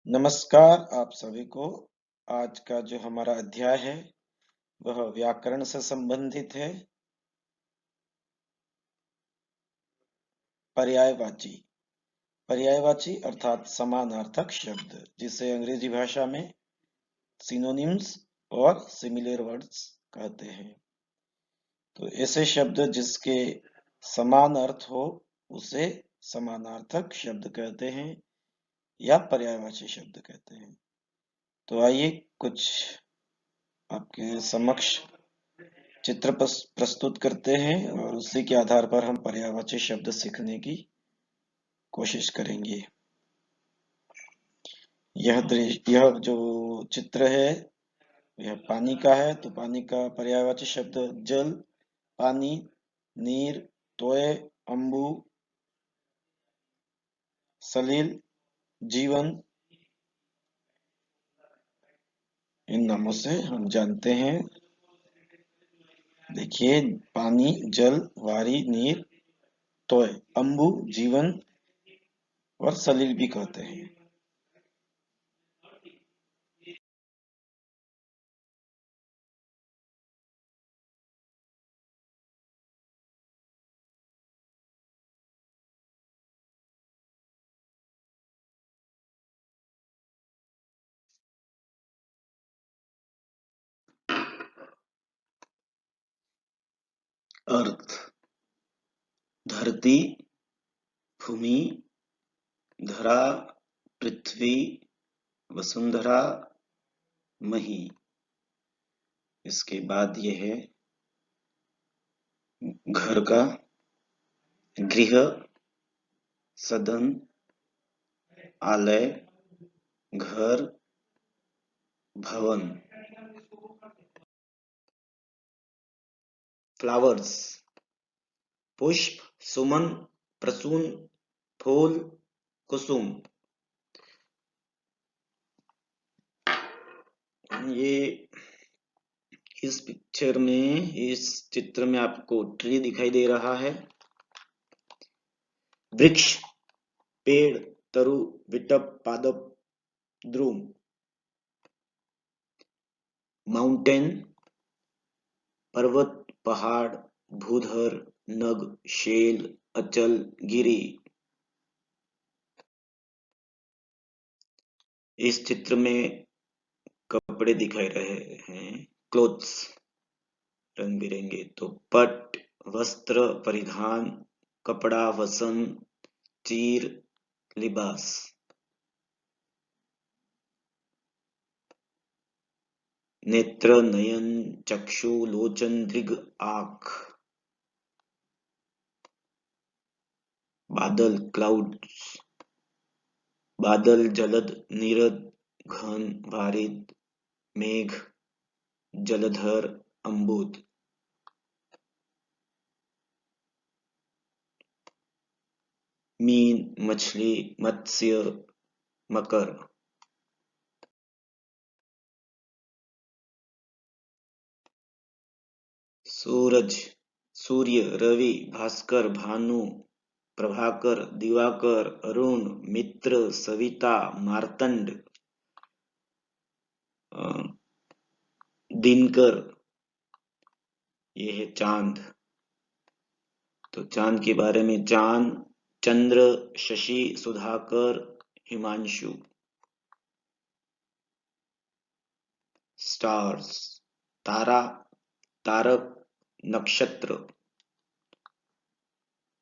नमस्कार आप सभी को। आज का जो हमारा अध्याय है वह व्याकरण से संबंधित है। पर्यायवाची। पर्यायवाची अर्थात समानार्थक शब्द, जिसे अंग्रेजी भाषा में सिनोनिम्स और सिमिलर वर्ड्स कहते हैं। तो ऐसे शब्द जिसके समान अर्थ हो उसे समानार्थक शब्द कहते हैं या पर्यायवाची शब्द कहते हैं। तो आइए कुछ आपके समक्ष चित्र प्रस्तुत करते हैं और उसी के आधार पर हम पर्यायवाची शब्द सीखने की कोशिश करेंगे। यह जो चित्र है यह पानी का है। तो पानी का पर्यायवाची शब्द जल, पानी, नीर, तोय, अंबु, सलिल, जीवन, इन नामों से हम जानते हैं। देखिए, पानी, जल, वारी, नीर, तोय, अंबु, जीवन और सलिल भी कहते हैं। अर्थ: धरती, भूमि, धरा, पृथ्वी, वसुंधरा, मही। इसके बाद यह है घर का, गृह, सदन, आलय, घर, भवन। फ्लावर्स: पुष्प, सुमन, प्रसून, फूल, कुसुम। ये इस पिक्चर में, इस चित्र में आपको ट्री दिखाई दे रहा है। वृक्ष, पेड़, तरु, विटप, पादप, द्रुम। माउंटेन, पर्वत, पहाड़, भूधर, नग, शेल, अचल, गिरी। इस चित्र में कपड़े दिखाई रहे हैं, क्लोथ्स, रंग बिरंगे। तो पट, वस्त्र, परिधान, कपड़ा, वसन, चीर, लिबास। नेत्र, नयन, चक्षु, लोचन, दृग, आंख। बादल, क्लाउड्स। बादल, जलद, नीरद, घन, वारिद, मेघ, जलधर, अम्बुद। मीन, मछली, मत्स्य, मकर। सूरज, सूर्य, रवि, भास्कर, भानु, प्रभाकर, दिवाकर, अरुण, मित्र, सविता, मार्तंड, दिनकर। ये है चांद। तो चांद के बारे में, चांद, चंद्र, शशि, सुधाकर, हिमांशु। स्टार्स: तारा, तारक, नक्षत्र।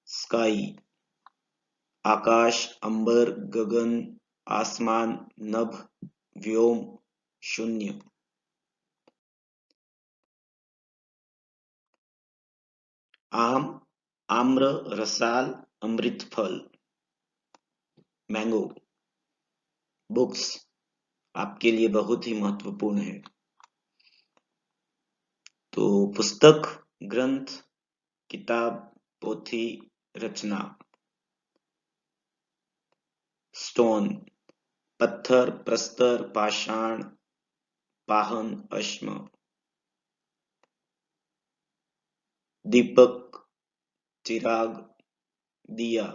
स्काई: आकाश, अंबर, गगन, आसमान, नभ, व्योम, शून्य। आम, आम्र, रसाल, अमृत फल। मैंगो। बुक्स: आपके लिए बहुत ही महत्वपूर्ण है। तो पुस्तक, ग्रंथ, किताब, पोथी, रचना। स्टोन: पत्थर, प्रस्तर, पाषाण, पाहन, अश्म। दीपक, चिराग, दिया।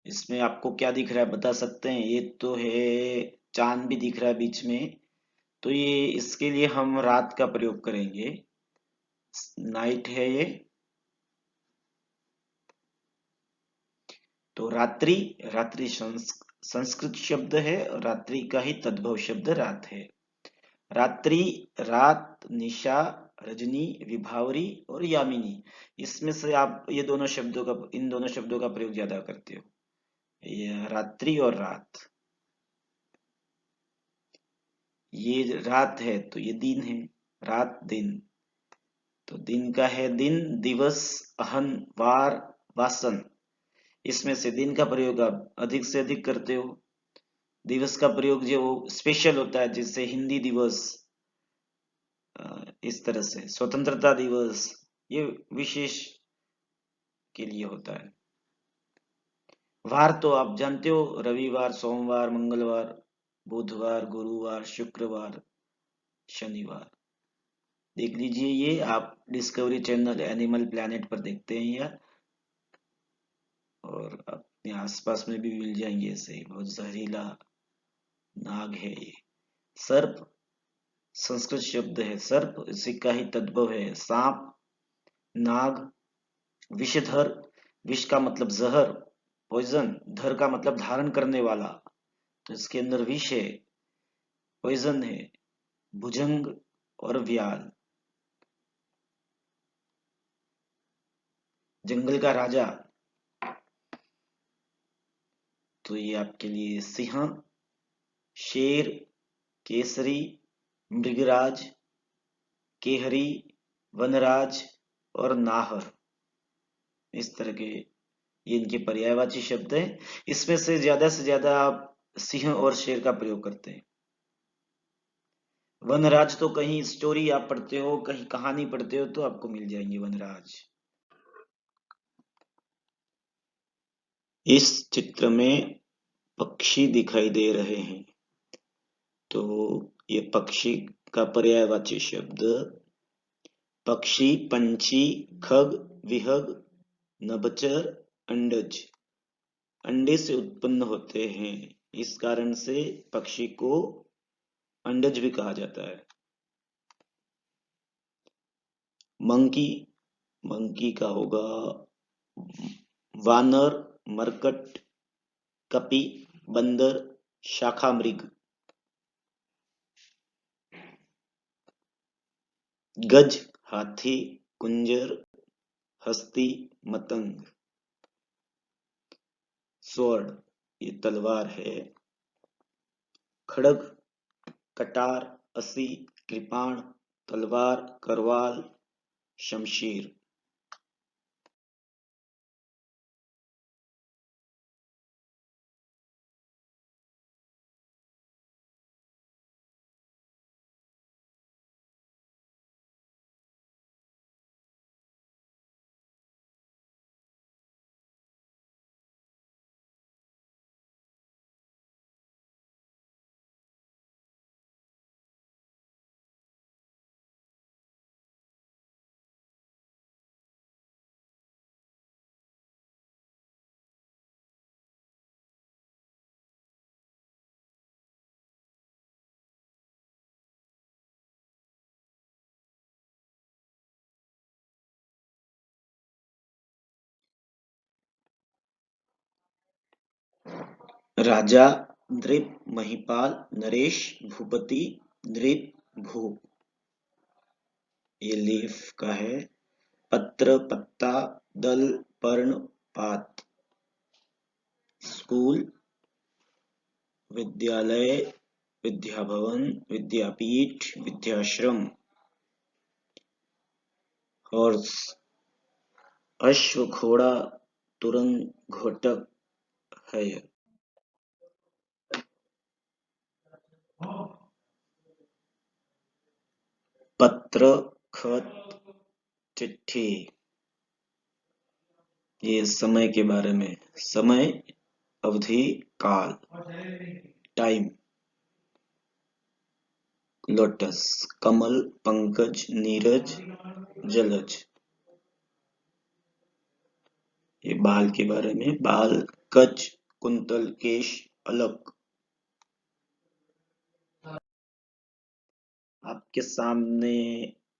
इसमें आपको क्या दिख रहा है बता सकते हैं? ये तो है, चांद भी दिख रहा है बीच में, तो ये इसके लिए हम रात का प्रयोग करेंगे, नाइट है ये। तो रात्रि, रात्रि संस्कृत शब्द है और रात्रि का ही तद्भव शब्द रात है। रात्रि, रात, निशा, रजनी, विभावरी और यामिनी, इसमें से आप ये दोनों शब्दों का, इन दोनों शब्दों का प्रयोग ज्यादा करते हो, ये रात्रि और रात। ये रात है तो ये दिन है, रात दिन। तो दिन का है दिन, दिवस, अहन, वार, वासन, इसमें से दिन का प्रयोग आप अधिक से अधिक करते हो। दिवस का प्रयोग जो स्पेशल होता है, जैसे हिंदी दिवस, इस तरह से स्वतंत्रता दिवस, ये विशेष के लिए होता है। वार तो आप जानते हो, रविवार, सोमवार, मंगलवार, बुधवार, गुरुवार, शुक्रवार, शनिवार। देख लीजिए, ये आप डिस्कवरी चैनल एनिमल प्लैनेट पर देखते हैं यार, और अपने आसपास में भी मिल जाएंगे ऐसे, बहुत जहरीला नाग है ये। सर्प संस्कृत शब्द है, सर्प इसी का ही तद्भव है, सांप, नाग, विषधर, विष का मतलब जहर, पॉइजन, धर का मतलब धारण करने वाला, तो इसके अंदर विष है, पॉइजन है, भुजंग और व्याल, जंगल का राजा, तो ये आपके लिए सिंह, शेर, केसरी, मृगराज, केहरी, वनराज और नाहर, इस तरह के ये इनके पर्यायवाची शब्द हैं। इसमें से ज्यादा आप सिंह और शेर का प्रयोग करते हैं। वनराज तो कहीं स्टोरी आप पढ़ते हो, कहीं कहानी पढ़ते हो तो आपको मिल जाएंगे वनराज। इस चित्र में पक्षी दिखाई दे रहे हैं, तो ये पक्षी का पर्यायवाची शब्द पक्षी, पंछी, खग, विहग, नभचर, अंडज, अंडे से उत्पन्न होते हैं, इस कारण से पक्षी को अंडज भी कहा जाता है। मंकी, मंकी का होगा वानर, मरकट, कपि, बंदर, शाखा मृग। गज हाथी, कुंजर, हस्ती, मतंग। स्वर्ण ये तलवार है। खड़ग, कटार, असी, कृपाण, तलवार, करवाल, शमशीर। राजा, नृप, महिपाल, नरेश, भूपति, नृप, भूप, ये लीफ का है। पत्र, पत्ता, दल, पर्ण, पात। स्कूल, विद्यालय, विद्याभवन, विद्यापीठ, विद्याश्रम। हॉर्स, अश्व, घोड़ा, तुरंग, घोटक है यह। पत्र, खत, चिट्ठी, ये समय के बारे में, समय, अवधि, काल, टाइम। लोटस, कमल, पंकज, नीरज, जलज, ये बाल के बारे में, बाल, कच, कुंतल केश अलग। आपके सामने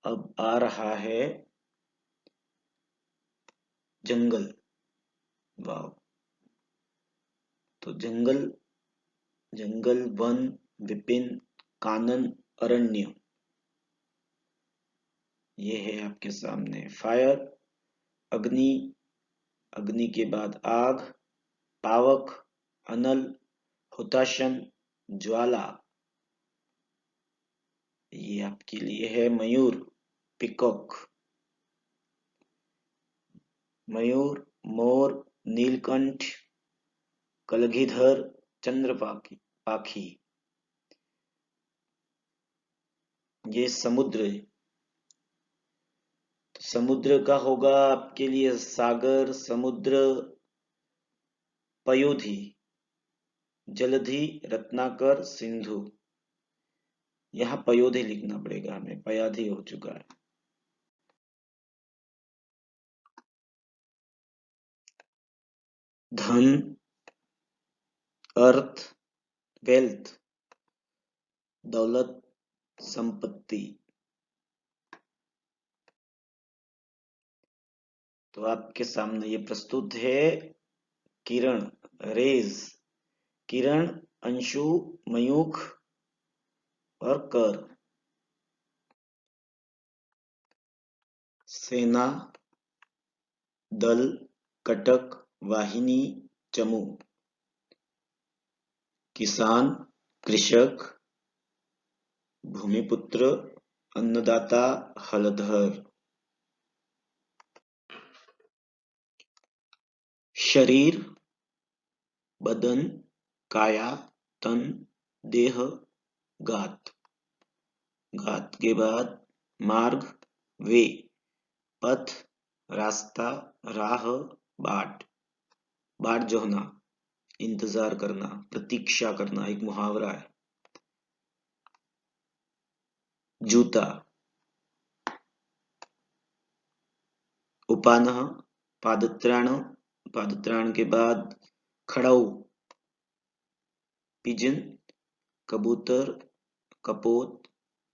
अब आ रहा है जंगल। वाह। तो जंगल, जंगल, वन, विपिन, कानन, अरण्य, ये है आपके सामने। फायर, अग्नि, अग्नि के बाद आग, पावक, अनल, हुताशन, ज्वाला, ये आपके लिए है मयूर, पिकॉक। मयूर, मोर, नीलकंठ, कलगीधर, चंद्रपाखी, पाखी, ये समुद्र है। तो समुद्र का होगा आपके लिए सागर, समुद्र, पयोधी, जलधि, रत्नाकर, सिंधु। यहाँ पयोधी लिखना पड़ेगा हमें, पयाधी हो चुका है। धन, अर्थ, वेल्थ, दौलत, संपत्ति। तो आपके सामने ये प्रस्तुत है किरण, रेज। किरण, अंशु, मयूख और कर। सेना, दल, कटक, वाहिनी, चमू। किसान, कृषक, भूमिपुत्र, अन्नदाता, हलधर। शरीर, बदन, काया, तन, देह, गात। घात के बाद मार्ग, वे, पथ, रास्ता, राह, बाट। बाट जोहना, इंतजार करना, प्रतीक्षा करना, एक मुहावरा है। जूता, उपानह, पादत्राण, पादत्राण के बाद खड़ाऊ, पिजन, कबूतर, कपोत,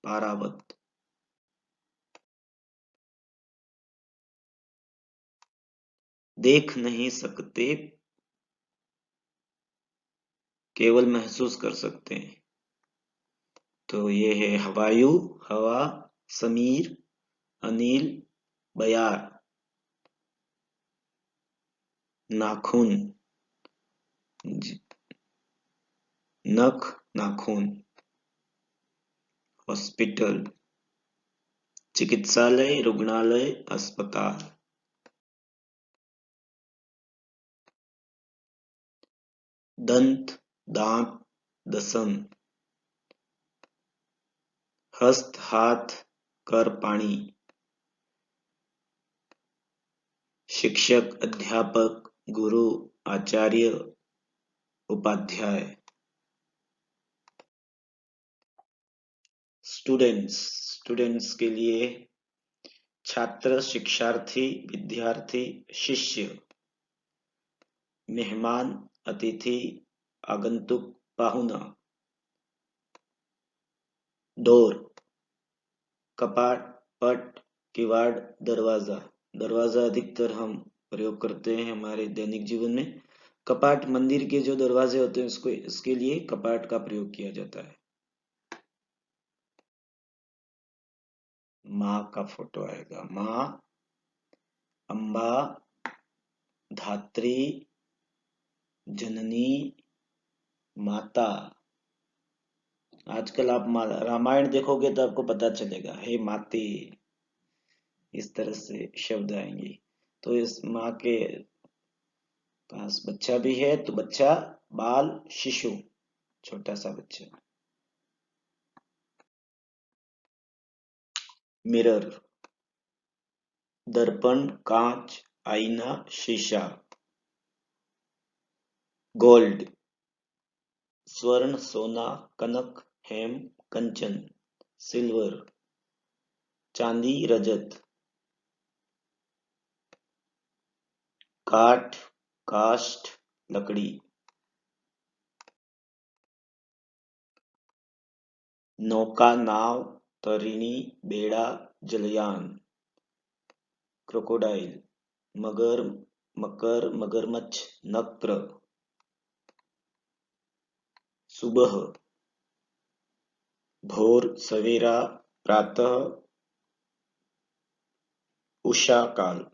पारावत। देख नहीं सकते, केवल महसूस कर सकते हैं। तो ये है हवायु, हवा, समीर, अनिल, बयार। नाखून, नख, नाखून। हॉस्पिटल, चिकित्सालय, रुग्णालय, अस्पताल। दंत, दांत, दसन। हस्त, हाथ, कर, पानी। शिक्षक, अध्यापक, गुरु, आचार्य, उपाध्याय। स्टूडेंट्स, स्टूडेंट्स के लिए छात्र, शिक्षार्थी, विद्यार्थी, शिष्य। मेहमान, अतिथि, आगंतुक, पाहुना। डोर, कपाट, पट, किवाड़, दरवाजा। दरवाजा अधिकतर हम प्रयोग करते हैं हमारे दैनिक जीवन में। कपाट, मंदिर के जो दरवाजे होते हैं उसको, इसके लिए कपाट का प्रयोग किया जाता है। माँ का फोटो आएगा, माँ, अम्बा, धात्री, जननी, माता। आजकल आप रामायण देखोगे तो आपको पता चलेगा, हे माते, इस तरह से शब्द आएंगे। तो इस माँ के पास बच्चा भी है, तो बच्चा, बाल, शिशु, छोटा सा बच्चा। मिरर, दर्पण, कांच, आईना, शीशा। गोल्ड, स्वर्ण, सोना, कनक, हेम, कंचन। सिल्वर, चांदी, रजत। काठ, काष्ठ, लकड़ी। नौका, नाव, तरिणी, बेड़ा, जलयान। क्रोकोडाइल, मगर, मकर, मगरमच्छ, नक्र। सुबह, भोर, सवेरा, प्रातः, उषा काल।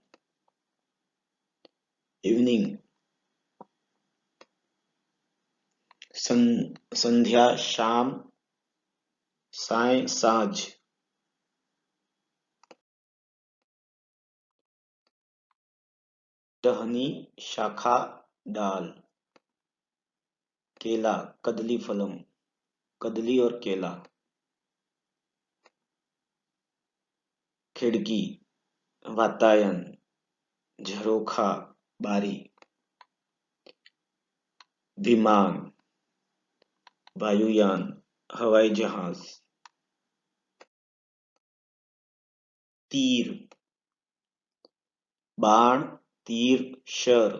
इवनिंग, संध्या, शाम, साय, साँझ। टहनी, शाखा, डाल। केला, कदली फलम, कदली और केला। खिड़की, वातायन, झरोखा, बारी। विमान, वायुयान, हवाई जहाज। तीर, बाण, तीर, शर।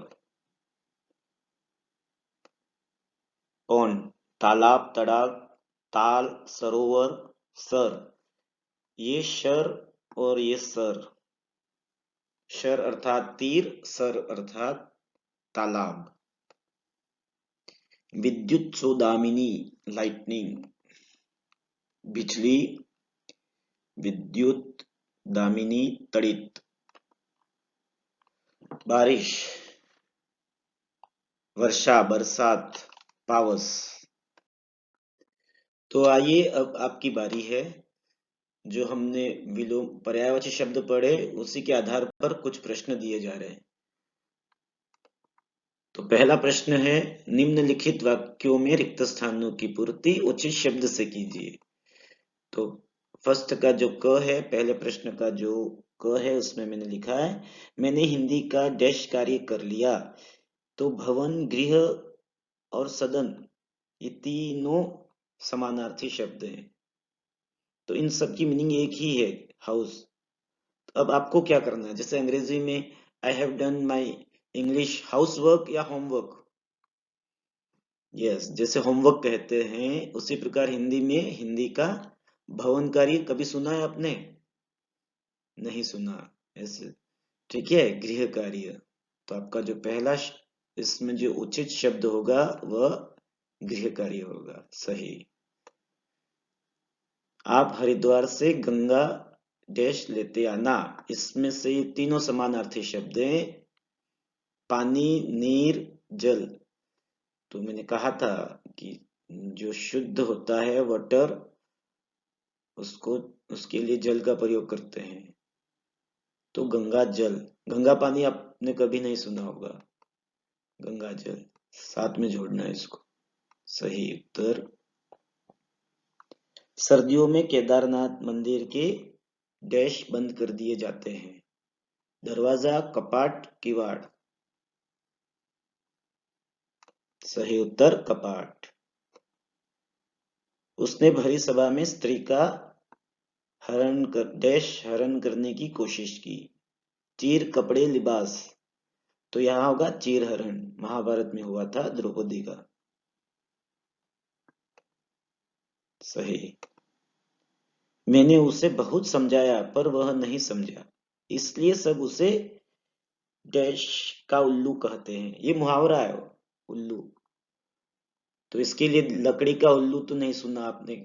पौंड, तालाब, तड़ाग, ताल, सरोवर, सर। ये शर और ये सर। शर अर्थात तीर, सर अर्थात तालाब। विद्युत सोदामिनी, लाइटनिंग, बिजली। विद्युत दामिनी, तड़ित। बारिश, वर्षा, बरसात, पावस। तो आइए अब आपकी बारी है। जो हमने विलोम पर्यायवाची शब्द पढ़े उसी के आधार पर कुछ प्रश्न दिए जा रहे हैं। तो पहला प्रश्न है, निम्नलिखित वाक्यों में रिक्त स्थानों की पूर्ति उचित शब्द से कीजिए। तो फर्स्ट का जो क है, पहले प्रश्न का जो क है उसमें मैंने लिखा है, मैंने हिंदी का डैश कार्य कर लिया। तो भवन, गृह और सदन ये तीनों समानार्थी शब्द हैं। तो इन सब की मीनिंग एक ही है, हाउस। अब आपको क्या करना है, जैसे अंग्रेजी में I have done my English house work या होमवर्क। यस, जैसे होमवर्क कहते हैं उसी प्रकार हिंदी में हिंदी का भवन कार्य कभी सुना है आपने? नहीं सुना ऐसे। ठीक है, गृह कार्य। तो आपका जो पहला इसमें जो उचित शब्द होगा वह गृह कार्य होगा। सही। आप हरिद्वार से गंगा डैश लेते आना, इसमें से ये तीनों समानार्थी शब्द हैं। पानी, नीर, जल। तो मैंने कहा था कि जो शुद्ध होता है वाटर, उसको उसके लिए जल का प्रयोग करते हैं। तो गंगा जल, गंगा पानी आपने कभी नहीं सुना होगा। गंगा जल साथ में जोड़ना है इसको। सही उत्तर। सर्दियों में केदारनाथ मंदिर के डैश बंद कर दिए जाते हैं। दरवाजा, कपाट, किवाड़। सही उत्तर कपाट। उसने भरी सभा में स्त्री का हरण करने की कोशिश की। चीर, कपड़े, लिबास। तो यहाँ होगा चीर हरण, महाभारत में हुआ था द्रौपदी का। सही। मैंने उसे बहुत समझाया पर वह नहीं समझा, इसलिए सब उसे डैश का उल्लू कहते हैं। ये मुहावरा है, उल्लू। तो इसके लिए लकड़ी का उल्लू तो नहीं सुना आपने।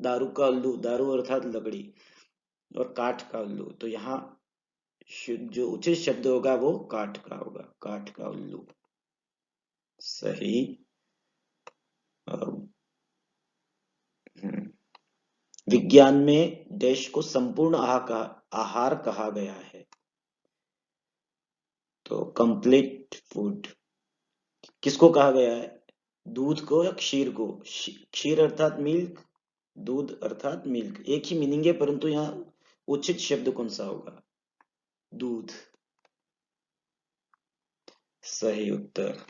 दारू का उल्लू, दारू अर्थात लकड़ी, और काठ का उल्लू। तो यहाँ जो उचित शब्द होगा वो काठ का होगा, काठ का उल्लू। सही। अ, विज्ञान में डैश को संपूर्ण आहार कहा गया है। तो कंप्लीट फूड किसको कहा गया है? दूध को या क्षीर को? क्षीर अर्थात मिल्क, दूध अर्थात मिल्क, एक ही मीनिंग है, परंतु यहाँ उचित शब्द कौन सा होगा? दूध। सही उत्तर।